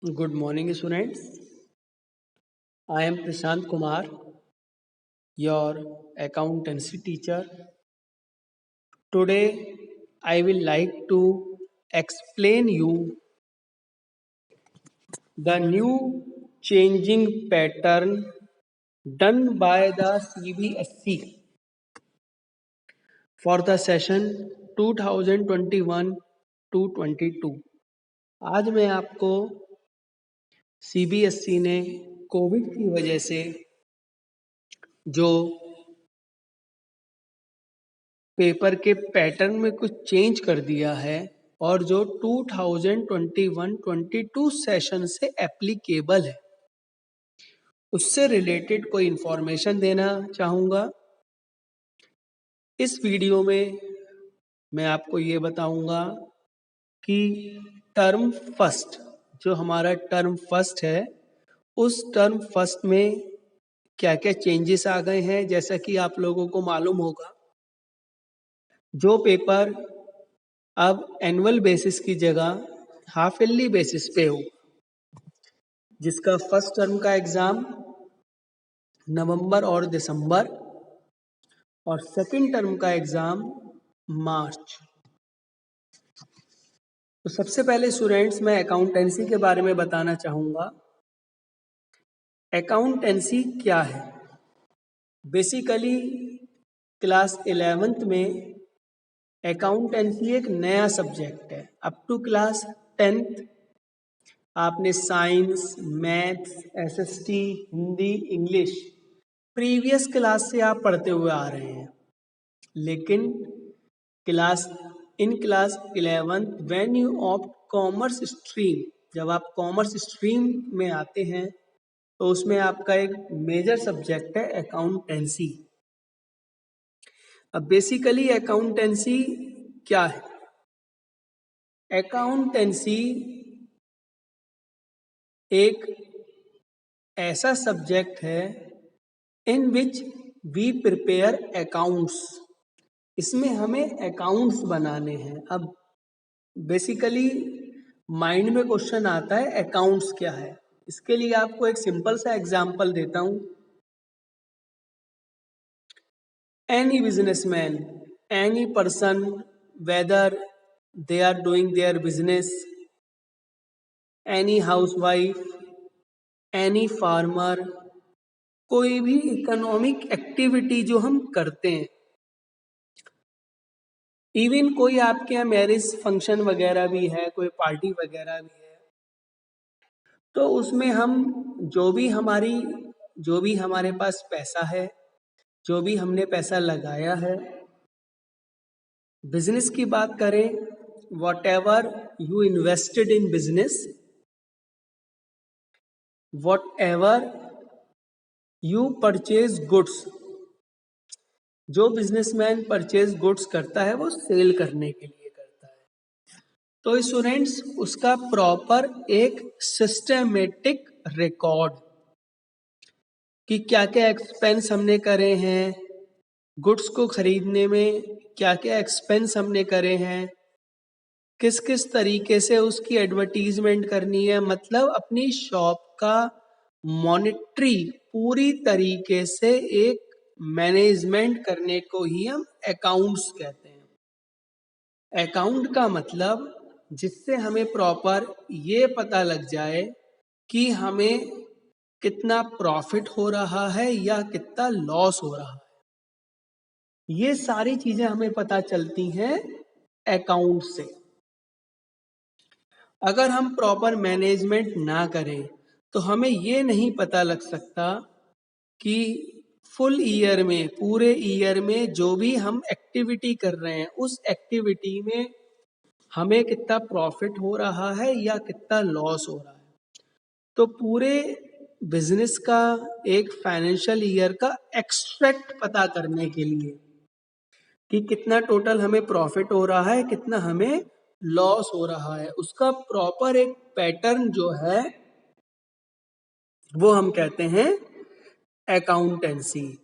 Good morning, students. I am Prashant Kumar, your accountancy teacher. Today, I will like to explain you the new changing pattern done by the CBSE for the session 2021 to 22. आज मैं आपको CBSE ने Covid की वजह से जो paper के pattern में कुछ चेंज कर दिया है और जो 2021-22 सेशन से एप्लीकेबल है उससे रिलेटेड कोई इंफॉर्मेशन देना चाहूँगा। इस वीडियो में मैं आपको ये बताऊँगा कि टर्म फर्स्ट जो हमारा टर्म फर्स्ट है उस टर्म फर्स्ट में क्या क्या चेंजेस आ गए हैं। जैसा कि आप लोगों को मालूम होगा जो पेपर अब एनुअल बेसिस की जगह हाफ ईयरली बेसिस पे हो, जिसका फर्स्ट टर्म का एग्जाम नवंबर और दिसंबर और सेकंड टर्म का एग्जाम मार्च। तो सबसे पहले स्टूडेंट्स मैं अकाउंटेंसी के बारे में बताना चाहूँगा। अकाउंटेंसी क्या है? बेसिकली क्लास 11th में अकाउंटेंसी एक नया सब्जेक्ट है। अप टू क्लास 10th आपने science, maths, SST, Hindi, English previous class से आप पढ़ते हुए आ रहे हैं, लेकिन class 11th when you opt commerce stream, जब आप कॉमर्स स्ट्रीम में आते हैं तो उसमें आपका एक मेजर सब्जेक्ट है अकाउंटेंसी। अब बेसिकली अकाउंटेंसी क्या है? अकाउंटेंसी एक ऐसा सब्जेक्ट है इन विच वी प्रिपेयर अकाउंट्स। इसमें हमें अकाउंट्स बनाने हैं। अब बेसिकली माइंड में क्वेश्चन आता है अकाउंट्स क्या है। इसके लिए आपको एक सिंपल सा एग्जांपल देता हूं। Any businessman, any person, whether they are doing their business, any housewife, any farmer, कोई भी इकोनॉमिक एक्टिविटी जो हम करते हैं, इवन कोई आपके यहाँ मैरिज फंक्शन वगैरह भी है, कोई पार्टी वगैरह भी है, तो उसमें हम जो भी हमारे पास पैसा है, जो भी हमने पैसा लगाया है, बिजनेस की बात करें, what ever you invested in business, what ever you purchase goods, जो बिजनेसमैन परचेज गुड्स करता है वो सेल करने के लिए करता है। तो स्टूडेंट्स उसका प्रॉपर एक सिस्टमेटिक रिकॉर्ड कि क्या क्या एक्सपेंस हमने करे हैं, गुड्स को खरीदने में क्या क्या एक्सपेंस हमने करे हैं, किस किस तरीके से उसकी एडवर्टीजमेंट करनी है, मतलब अपनी शॉप का मॉनिटरी पूरी तरीके से एक मैनेजमेंट करने को ही हम अकाउंट्स कहते हैं। अकाउंट का मतलब जिससे हमें प्रॉपर ये पता लग जाए कि हमें कितना प्रॉफिट हो रहा है या कितना लॉस हो रहा है। ये सारी चीजें हमें पता चलती हैं अकाउंट से। अगर हम प्रॉपर मैनेजमेंट ना करें तो हमें ये नहीं पता लग सकता कि फुल ईयर में, पूरे ईयर में जो भी हम एक्टिविटी कर रहे हैं उस एक्टिविटी में हमें कितना प्रॉफिट हो रहा है या कितना लॉस हो रहा है। तो पूरे बिजनेस का एक फाइनेंशियल ईयर का एक्सट्रैक्ट पता करने के लिए कि कितना टोटल हमें प्रॉफिट हो रहा है, कितना हमें लॉस हो रहा है, उसका प्रॉपर एक पैटर्न जो है वो हम कहते हैं अकाउंटेंसी।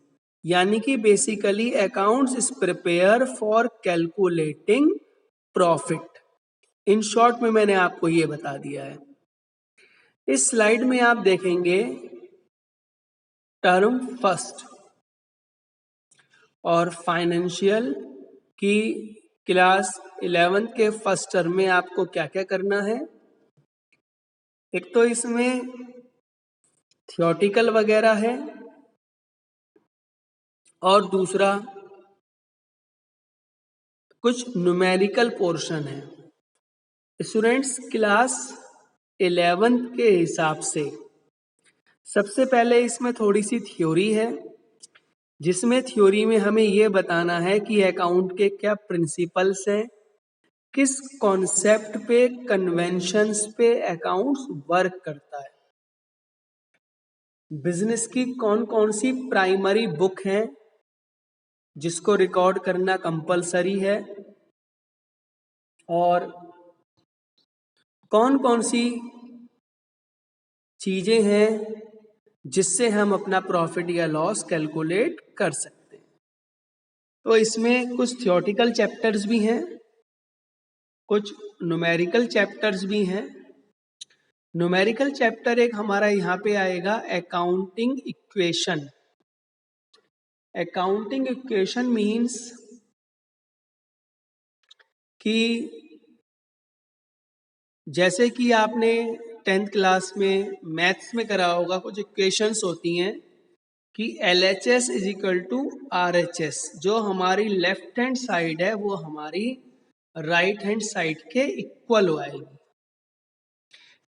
यानी कि basically accounts is prepare for calculating profit. In short में मैंने आपको ये बता दिया है। इस स्लाइड में आप देखेंगे टर्म फर्स्ट और फाइनेंशियल की क्लास 11th के फर्स्ट टर्म में आपको क्या क्या करना है। एक तो इसमें थियोटिकल वगैरह है और दूसरा कुछ न्यूमेरिकल पोर्शन है। स्टूडेंट्स क्लास 11th के हिसाब से सबसे पहले इसमें थोड़ी सी थ्योरी है, जिसमें थ्योरी में हमें ये बताना है कि अकाउंट के क्या प्रिंसिपल्स हैं, किस कॉन्सेप्ट पे, कन्वेंशंस पे अकाउंट्स वर्क करता है, बिजनेस की कौन कौन सी प्राइमरी बुक है जिसको रिकॉर्ड करना कंपलसरी है, और कौन कौन सी चीजें हैं जिससे हम अपना प्रॉफिट या लॉस कैलकुलेट कर सकते हैं। तो इसमें कुछ थियोटिकल चैप्टर्स भी हैं, कुछ न्यूमेरिकल चैप्टर्स भी हैं। न्यूमेरिकल चैप्टर एक हमारा यहाँ पे आएगा accounting equation. Accounting equation means कि जैसे कि आपने 10th क्लास में मैथ्स में करा होगा, कुछ इक्वेशंस होती हैं कि LHS is equal to RHS। जो हमारी लेफ्ट हैंड साइड है वो हमारी राइट हैंड साइड के इक्वल हो आएगी।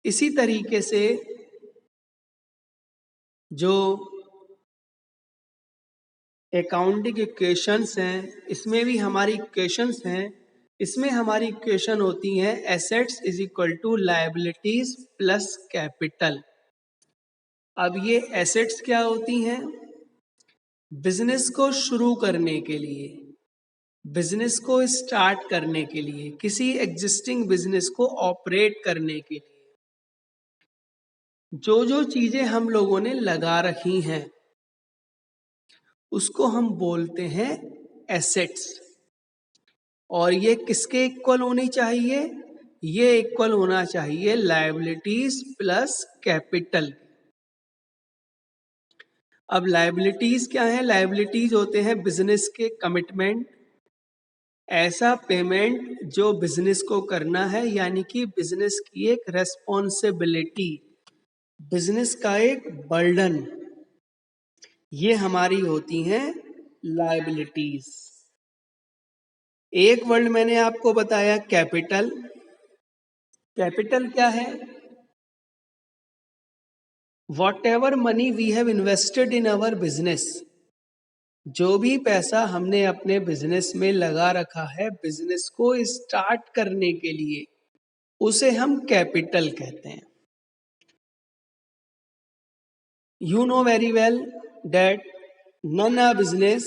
इसी तरीके से जो अकाउंटिंग इक्वेशंस हैं, इसमें भी हमारी इक्वेशंस हैं। इसमें हमारी इक्वेशन होती हैं assets is equal to liabilities plus capital. अब ये एसेट्स क्या होती हैं? बिजनेस को शुरू करने के लिए, बिजनेस को स्टार्ट करने के लिए, किसी एग्जिस्टिंग बिजनेस को ऑपरेट करने के लिए जो जो चीजें हम लोगों ने लगा रखी हैं उसको हम बोलते हैं एसेट्स। और ये किसके इक्वल होनी चाहिए? ये इक्वल होना चाहिए लायबिलिटीज प्लस कैपिटल। अब लायबिलिटीज क्या है? लायबिलिटीज होते हैं बिजनेस के कमिटमेंट, ऐसा पेमेंट जो बिजनेस को करना है, यानी कि बिजनेस की एक रेस्पॉन्सिबिलिटी, बिजनेस का एक बर्डन, ये हमारी होती हैं लायबिलिटीज। एक वर्ड मैंने आपको बताया कैपिटल। कैपिटल क्या है? Whatever money we have invested in our business, जो भी पैसा हमने अपने बिजनेस में लगा रखा है बिजनेस को स्टार्ट करने के लिए, उसे हम कैपिटल कहते हैं। You know very well that none a business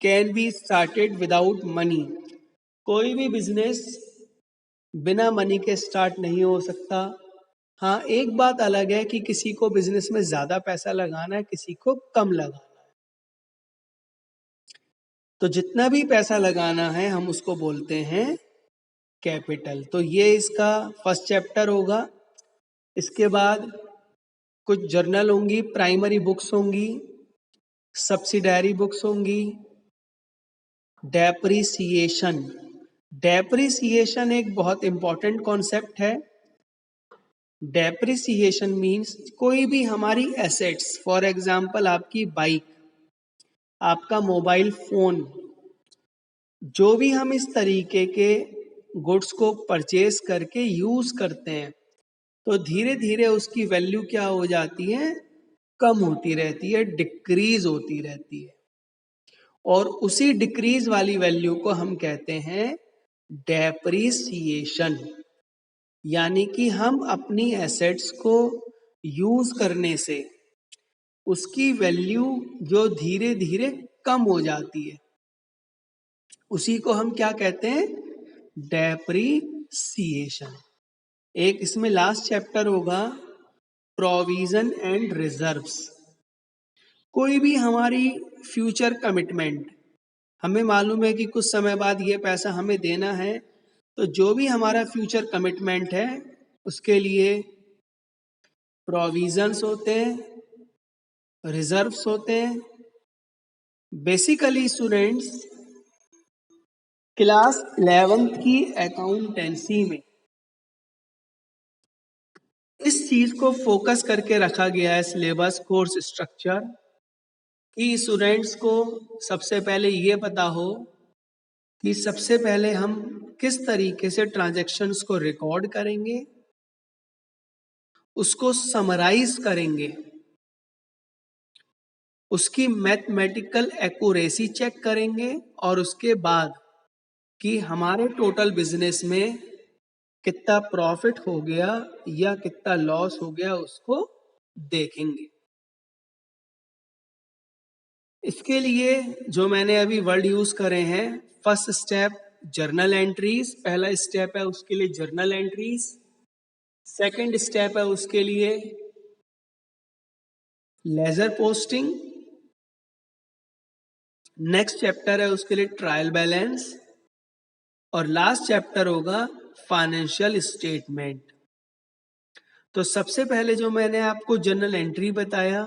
can be started without money. कोई भी बिजनेस बिना मनी के स्टार्ट नहीं हो सकता। हाँ, एक बात अलग है कि किसी को बिजनेस में ज्यादा पैसा लगाना है, किसी को कम लगाना है। तो जितना भी पैसा लगाना है हम उसको बोलते हैं कैपिटल। तो ये इसका फर्स्ट चैप्टर होगा। इसके बाद कुछ जर्नल होंगी, प्राइमरी बुक्स होंगी, सब्सिडायरी बुक्स होंगी, डेप्रिसिएशन। डेप्रिसिएशन एक बहुत इंपॉर्टेंट कॉन्सेप्ट है। डेप्रिसिएशन मीन्स कोई भी हमारी एसेट्स, फॉर एग्जाम्पल आपकी बाइक, आपका मोबाइल फोन, जो भी हम इस तरीके के गुड्स को परचेज करके यूज करते हैं, तो धीरे धीरे उसकी वैल्यू क्या हो जाती है? कम होती रहती है, डिक्रीज होती रहती है। और उसी डिक्रीज वाली वैल्यू को हम कहते हैं डेप्रिसिएशन। यानी कि हम अपनी एसेट्स को यूज करने से उसकी वैल्यू जो धीरे धीरे कम हो जाती है, उसी को हम क्या कहते हैं? डेप्रिसिएशन। एक इसमें लास्ट चैप्टर होगा प्रोविजन एंड रिजर्व्स। कोई भी हमारी फ्यूचर कमिटमेंट, हमें मालूम है कि कुछ समय बाद ये पैसा हमें देना है, तो जो भी हमारा फ्यूचर कमिटमेंट है उसके लिए प्रोविजंस होते हैं, रिजर्व्स होते हैं। बेसिकली स्टूडेंट्स क्लास 11th की अकाउंटेंसी में इस चीज को फोकस करके रखा गया है सिलेबस कोर्स स्ट्रक्चर कि स्टूडेंट्स को सबसे पहले ये पता हो कि सबसे पहले हम किस तरीके से ट्रांजैक्शंस को रिकॉर्ड करेंगे, उसको समराइज करेंगे, उसकी मैथमेटिकल एक्यूरेसी चेक करेंगे और उसके बाद कि हमारे टोटल बिजनेस में कितना प्रॉफिट हो गया या कितना लॉस हो गया उसको देखेंगे। इसके लिए जो मैंने अभी वर्ड यूज करे हैं, फर्स्ट स्टेप जर्नल एंट्रीज, पहला स्टेप है उसके लिए जर्नल एंट्रीज। सेकंड स्टेप है उसके लिए लेजर पोस्टिंग। नेक्स्ट चैप्टर है उसके लिए ट्रायल बैलेंस और लास्ट चैप्टर होगा फाइनेंशियल स्टेटमेंट। तो सबसे पहले जो मैंने आपको जर्नल एंट्री बताया,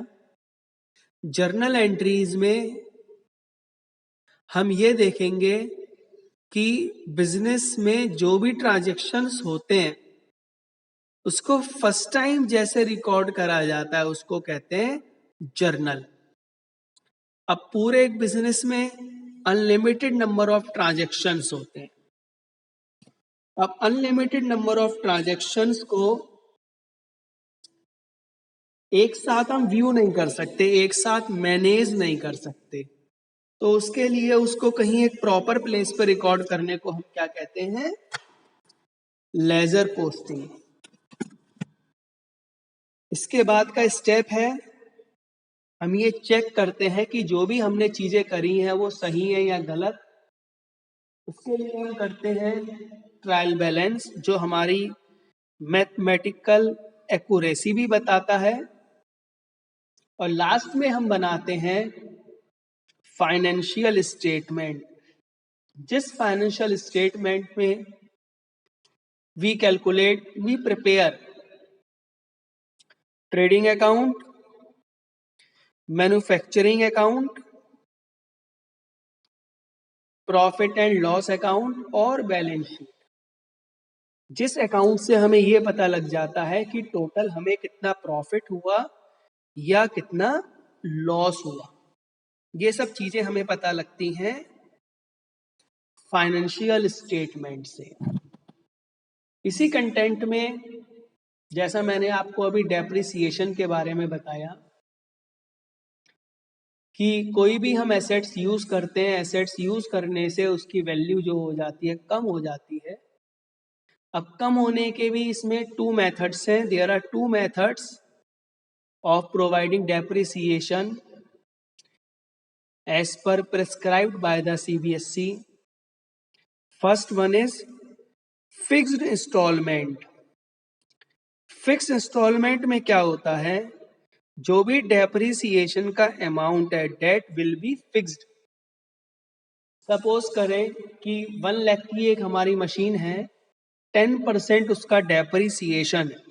जर्नल एंट्रीज में हम ये देखेंगे कि बिजनेस में जो भी ट्रांजैक्शंस होते हैं उसको फर्स्ट टाइम जैसे रिकॉर्ड करा जाता है उसको कहते हैं जर्नल। अब पूरे एक बिजनेस में अनलिमिटेड नंबर ऑफ ट्रांजैक्शंस होते हैं। अब अनलिमिटेड नंबर ऑफ ट्रांजैक्शंस को एक साथ हम व्यू नहीं कर सकते, एक साथ मैनेज नहीं कर सकते, तो उसके लिए उसको कहीं एक प्रॉपर प्लेस पर रिकॉर्ड करने को हम क्या कहते हैं, लेजर पोस्टिंग। इसके बाद का स्टेप है हम ये चेक करते हैं कि जो भी हमने चीजें करी हैं वो सही है या गलत। उसके लिए हम करते हैं ट्रायल बैलेंस, जो हमारी मैथमेटिकल एक्यूरेसी भी बताता है। और लास्ट में हम बनाते हैं फाइनेंशियल स्टेटमेंट, जिस फाइनेंशियल स्टेटमेंट में we prepare trading account, manufacturing account, profit and loss account और बैलेंस शीट, जिस अकाउंट से हमें यह पता लग जाता है कि टोटल हमें कितना प्रॉफिट हुआ या कितना लॉस हुआ। ये सब चीजें हमें पता लगती हैं फाइनेंशियल स्टेटमेंट से। इसी कंटेंट में जैसा मैंने आपको अभी डेप्रिसिएशन के बारे में बताया कि कोई भी हम एसेट्स यूज करते हैं, एसेट्स यूज करने से उसकी वैल्यू जो हो जाती है कम हो जाती है। अब कम होने के भी इसमें टू मेथड्स हैं, there are two methods of providing depreciation as per prescribed by the CBSE. First one is fixed installment. Fix instalment में क्या होता है, जो भी डेप्रिसिएशन का अमाउंट है that will be fixed. Suppose करें कि 1 लाख की एक हमारी मशीन है, 10% उसका डेप्रिसिएशन है,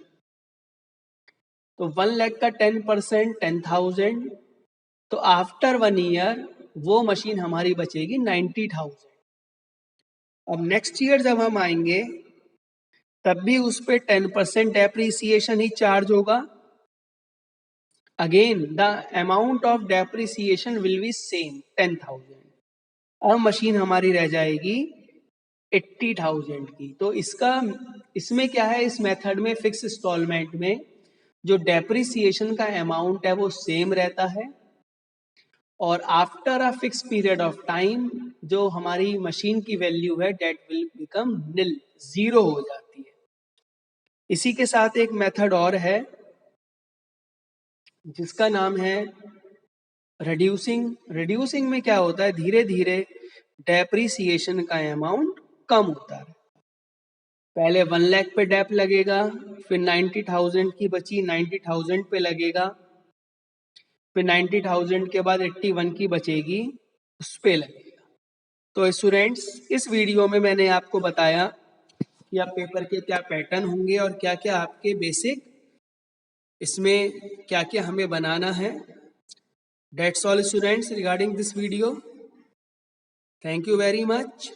तो 1 लाख का 10% 10,000, तो आफ्टर 1 ईयर वो मशीन हमारी बचेगी 90,000। अब नेक्स्ट ईयर जब हम आएंगे तब भी उस पर 10% डेप्रिसिएशन ही चार्ज होगा। Again the amount of depreciation will be same 10,000। अब मशीन हमारी रह जाएगी 80,000 की। तो इसमें क्या है, इस मेथड में फिक्स इंस्टॉलमेंट में जो डेप्रिसिएशन का अमाउंट है वो सेम रहता है और after a fix period of time जो हमारी मशीन की वैल्यू है that will become nil, zero हो जाती है। इसी के साथ एक मेथड और है जिसका नाम है रिड्यूसिंग। रिड्यूसिंग में क्या होता है, धीरे धीरे डेप्रिसिएशन का अमाउंट कम होता है। पहले 1 लाख पे डेप लगेगा, फिर 90,000 की बची 90,000 पे लगेगा, फिर 90,000 के बाद 81 की बचेगी उस पे लगेगा। तो स्टूडेंट्स इस वीडियो में मैंने आपको बताया कि आप पेपर के क्या पैटर्न होंगे और क्या क्या आपके बेसिक इसमें क्या क्या हमें बनाना है। That's all students regarding this video. Thank you very much.